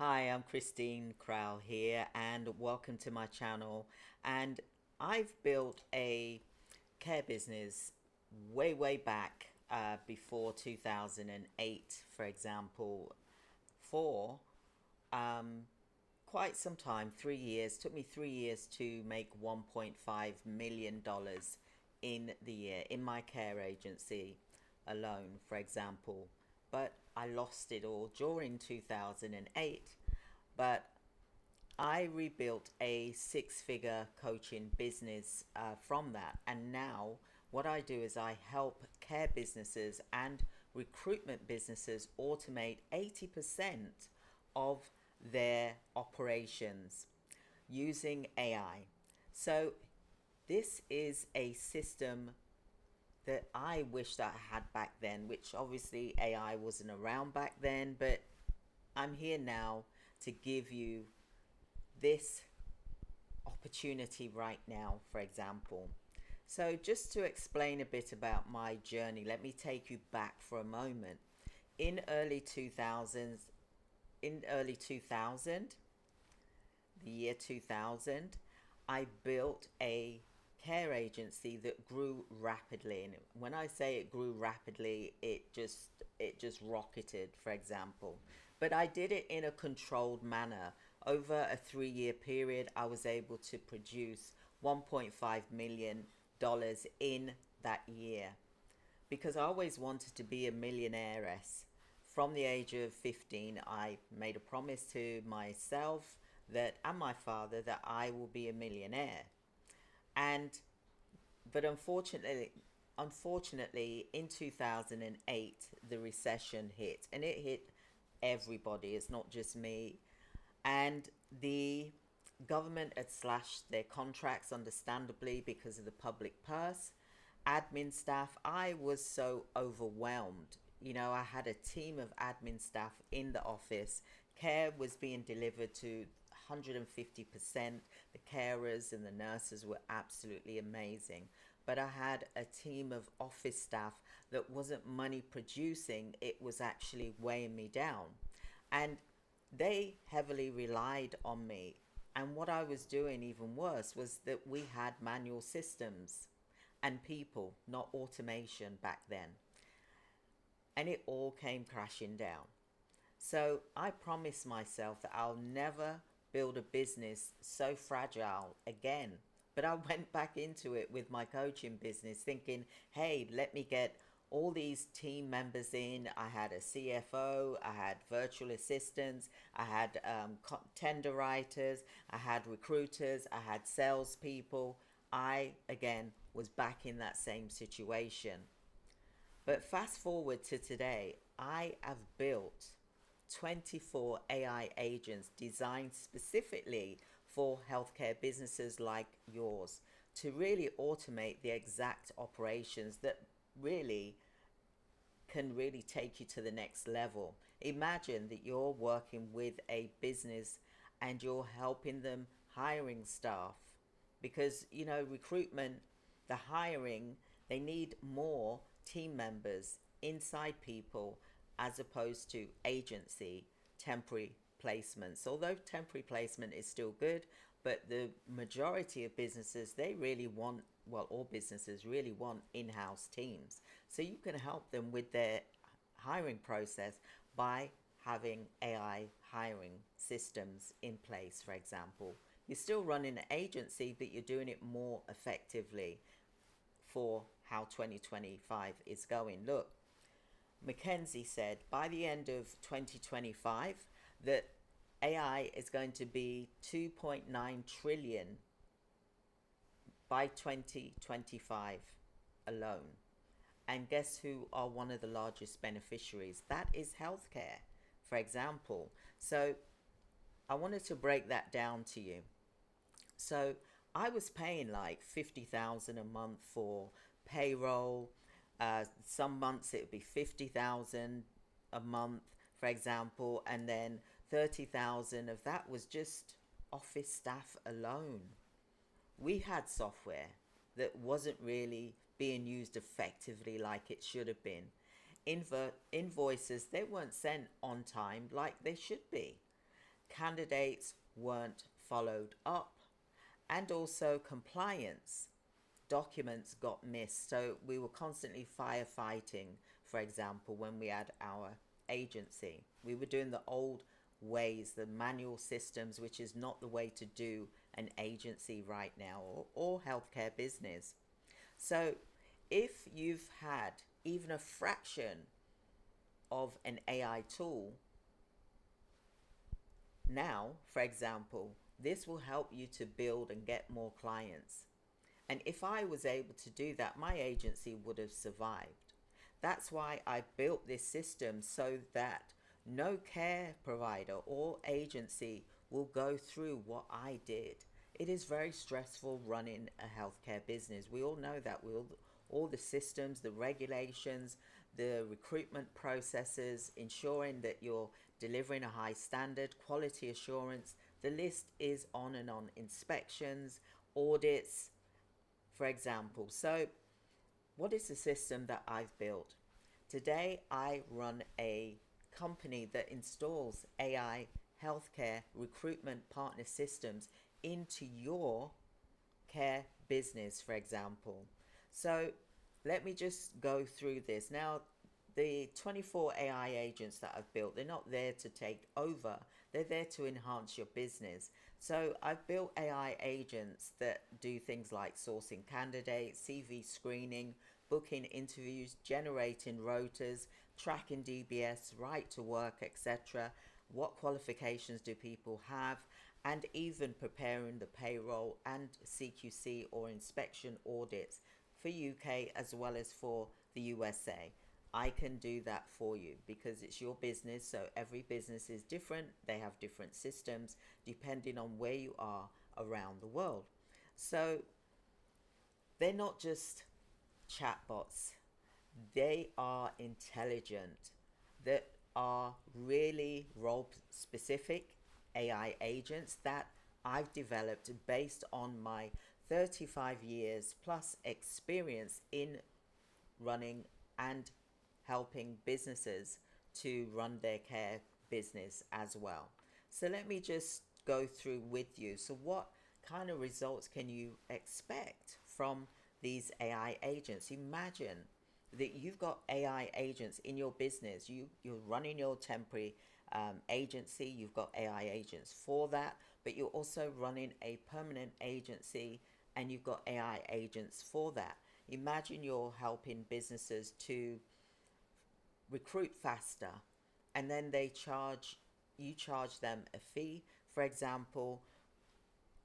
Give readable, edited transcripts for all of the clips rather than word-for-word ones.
Hi, I'm Christine Crowell here, and welcome to my channel. And I've built a care business way back before 2008, for example, for um, quite some time, 3 years. Took me 3 years to make $1.5 million in the year in my care agency alone, for example. But I lost it all during 2008. But I rebuilt a six-figure coaching business from that. And now what I do is I help care businesses and recruitment businesses automate 80% of their operations using AI. So this is a system that I wish that I had back then, which obviously AI wasn't around back then, but I'm here now to give you this opportunity right now, for example. So just to explain a bit about my journey, let me take you back for a moment. In early 2000s, in early 2000, the year 2000, I built a care agency that grew rapidly. And when I say it grew rapidly, it just rocketed, for example. But I did it in a controlled manner. Over a 3 year period, I was able to produce $1.5 million in that year because I always wanted to be a millionairess. From the age of 15, I made a promise to myself that and my father that I will be a millionaire. And but unfortunately in 2008 the recession hit, and it hit everybody. It's not just me. And the government had slashed their contracts, understandably, because of the public purse. Admin staff, I was so overwhelmed. I had a team of admin staff in the office. Care was being delivered to 150%. The carers and the nurses were absolutely amazing. But I had a team of office staff that wasn't money producing, it was actually weighing me down. And they heavily relied on me. And what I was doing, even worse, was that we had manual systems and people, not automation back then. And it all came crashing down. So I promised myself that I'll never build a business so fragile again. But I went back into it with my coaching business thinking, hey, let me get all these team members in. I had a CFO, I had virtual assistants, I had tender writers, I had recruiters, I had salespeople. I, again, was back in that same situation. But fast forward to today, I have built 24 AI agents designed specifically for healthcare businesses like yours to really automate the exact operations that really can really take you to the next level. Imagine that you're working with a business and you're helping them hiring staff because recruitment, the hiring, they need more team members, inside people, as opposed to agency temporary placements. Although temporary placement is still good, but the majority of businesses, they really want, well, all businesses really want in-house teams. So you can help them with their hiring process by having AI hiring systems in place, for example. You're still running an agency, but you're doing it more effectively for how 2025 is going. Look, McKinsey said by the end of 2025 that AI is going to be 2.9 trillion by 2025 alone. And guess who are one of the largest beneficiaries? That is healthcare, for example. So I wanted to break that down to you. So I was paying like 50,000 a month for payroll. Some months it would be 50,000 a month, for example, and then 30,000 of that was just office staff alone. We had software that wasn't really being used effectively like it should have been. Invoices, they weren't sent on time like they should be. candidates weren't followed up, and also compliance documents got missed. So we were constantly firefighting, for example, when we had our agency. We were doing the old ways, the manual systems, which is not the way to do an agency right now, or healthcare business. So if you've had even a fraction of an AI tool now, for example, this will help you to build and get more clients. And if I was able to do that, my agency would have survived. That's why I built this system, so that no care provider or agency will go through what I did. It is very stressful running a healthcare business. We all know that. All the systems, the regulations, the recruitment processes, ensuring that you're delivering a high standard, quality assurance. The list is on and on. Inspections, audits, for example. So what is the system that I've built? Today, I run a company that installs AI Healthcare Recruitment Partner systems into your care business, for example. So let me just go through this. Now, the 24 AI agents that I've built, they're not there to take over. They're there to enhance your business. So I've built AI agents that do things like sourcing candidates, CV screening, booking interviews, generating rotas, tracking DBS, right to work, etc. What qualifications do people have? And even preparing the payroll and CQC or inspection audits for UK as well as for the USA. I can do that for you because it's your business. So every business is different. They have different systems depending on where you are around the world. So they're not just chatbots. They are intelligent, that are really role specific AI agents that I've developed based on my 35 years plus experience in running and helping businesses to run their care business as well. So let me just go through with you. So what kind of results can you expect from these AI agents? Imagine that you've got AI agents in your business. You're running your temporary agency. You've got AI agents for that, but you're also running a permanent agency and you've got AI agents for that. Imagine you're helping businesses to recruit faster, and then you charge them a fee, for example,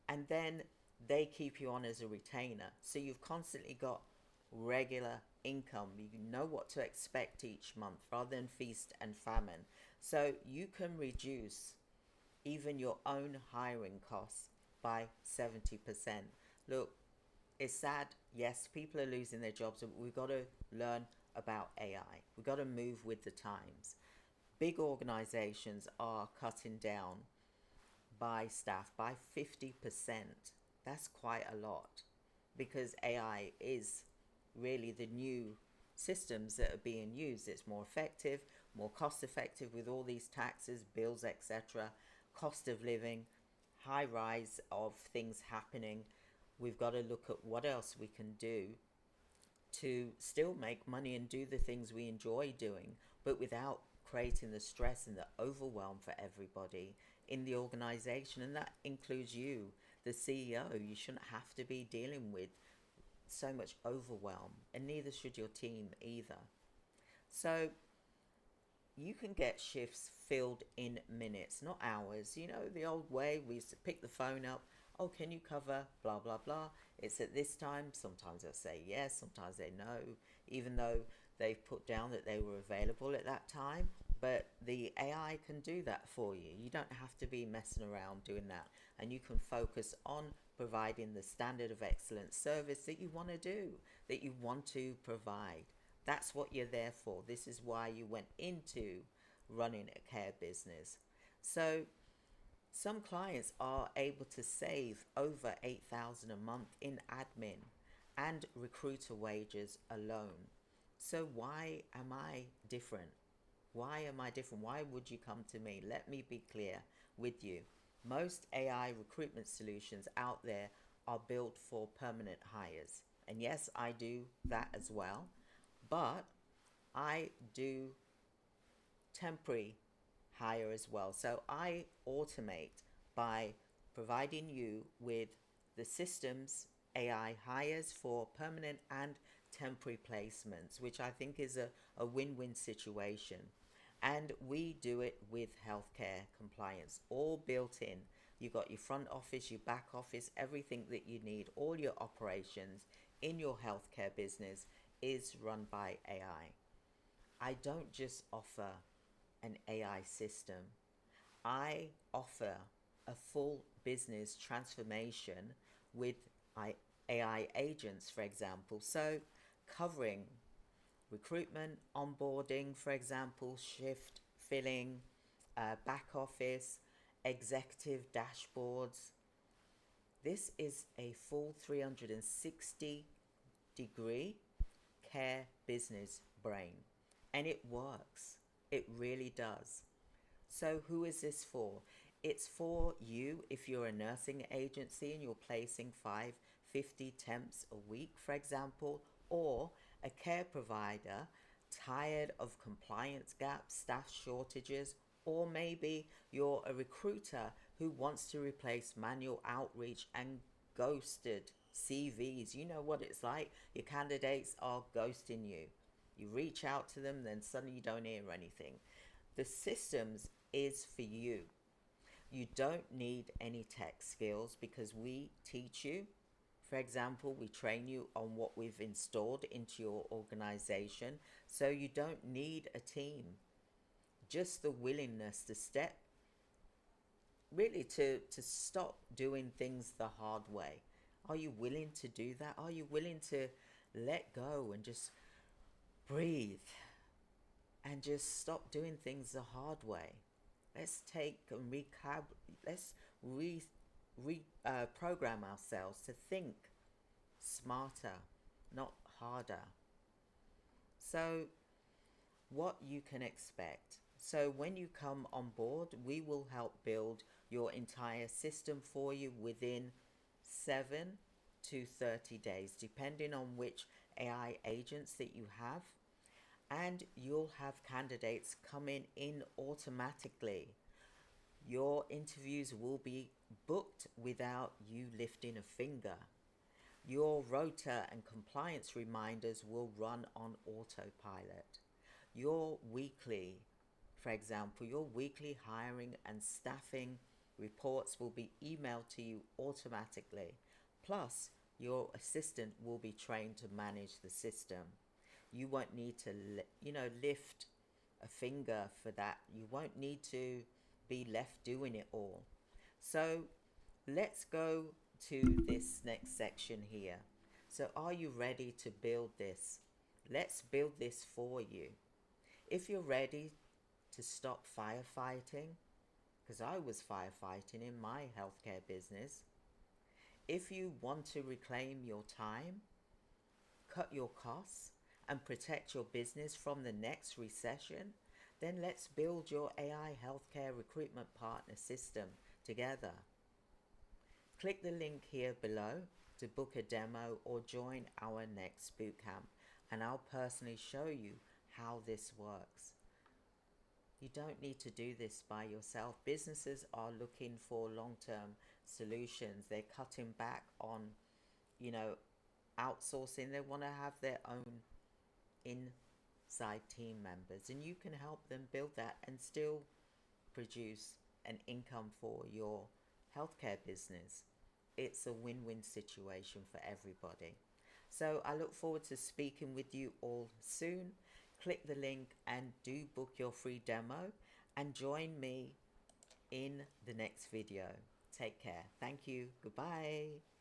and then they keep you on as a retainer. So you've constantly got regular income. You know what to expect each month rather than feast and famine. So you can reduce even your own hiring costs by 70%. Look, it's sad. Yes, people are losing their jobs, but we've got to learn about AI. We've got to move with the times. Big organizations are cutting down by staff by 50%. That's quite a lot because AI is really the new systems that are being used. It's more effective, more cost effective with all these taxes, bills, etc. Cost of living, high rise of things happening. We've got to look at what else we can do to still make money and do the things we enjoy doing, but without creating the stress and the overwhelm for everybody in the organization. And that includes you, the CEO. You shouldn't have to be dealing with so much overwhelm, and neither should your team either. So you can get shifts filled in minutes, not hours. You know, the old way, we used to pick the phone up. Oh, can you cover blah, blah, blah? It's at this time. Sometimes they'll say yes, sometimes they no, even though they've put down that they were available at that time. But the AI can do that for you. You don't have to be messing around doing that. And you can focus on providing the standard of excellence service that you want to do, that you want to provide. That's what you're there for. This is why you went into running a care business. So some clients are able to save over $8,000 a month in admin and recruiter wages alone. So why am I different? Why am I different? Why would you come to me? Let me be clear. with you. Most AI recruitment solutions out there are built for permanent hires. And yes, I do that as well. But I do temporary hire as well. So I automate by providing you with the systems AI hires for permanent and temporary placements, which I think is a win-win situation. And we do it with healthcare compliance, all built in. You got your front office, your back office, everything that you need, all your operations in your healthcare business is run by AI. I don't just offer an AI system. I offer a full business transformation with AI agents, for example. So covering recruitment, onboarding, for example, shift filling, back office, executive dashboards. This is a full 360-degree care business brain, and it works. It really does. So who is this for? It's for you if you're a nursing agency and you're placing 550 temps a week, for example, or a care provider tired of compliance gaps, staff shortages, or maybe you're a recruiter who wants to replace manual outreach and ghosted CVs. You know what it's like. Your candidates are ghosting you. You reach out to them, then suddenly you don't hear anything. The systems is for you. You don't need any tech skills because we teach you. For example, we train you on what we've installed into your organization, so you don't need a team. Just the willingness to step, really to stop doing things the hard way. Are you willing to do that? Are you willing to let go and just breathe and just stop doing things the hard way? Let's take and let's program ourselves to think smarter, not harder. So what you can expect. So when you come on board, we will help build your entire system for you within 7 to 30 days, depending on which AI agents that you have. And you'll have candidates coming in automatically. Your interviews will be booked without you lifting a finger. Your rota and compliance reminders will run on autopilot. Your weekly, for example, your weekly hiring and staffing reports will be emailed to you automatically. Plus, your assistant will be trained to manage the system. You won't need to, lift a finger for that. You won't need to be left doing it all. So let's go to this next section here. So are you ready to build this? Let's build this for you. If you're ready to stop firefighting, because I was firefighting in my healthcare business. If you want to reclaim your time, cut your costs, and protect your business from the next recession, then let's build your AI Healthcare Recruitment Partner system together. Click the link here below to book a demo or join our next bootcamp, and I'll personally show you how this works. You don't need to do this by yourself. Businesses are looking for long-term solutions. They're cutting back on, outsourcing. They want to have their own inside team members, and you can help them build that and still produce an income for your healthcare business. It's a win-win situation for everybody. So I look forward to speaking with you all soon. Click the link and do book your free demo and join me in the next video. Take care. Thank you. Goodbye.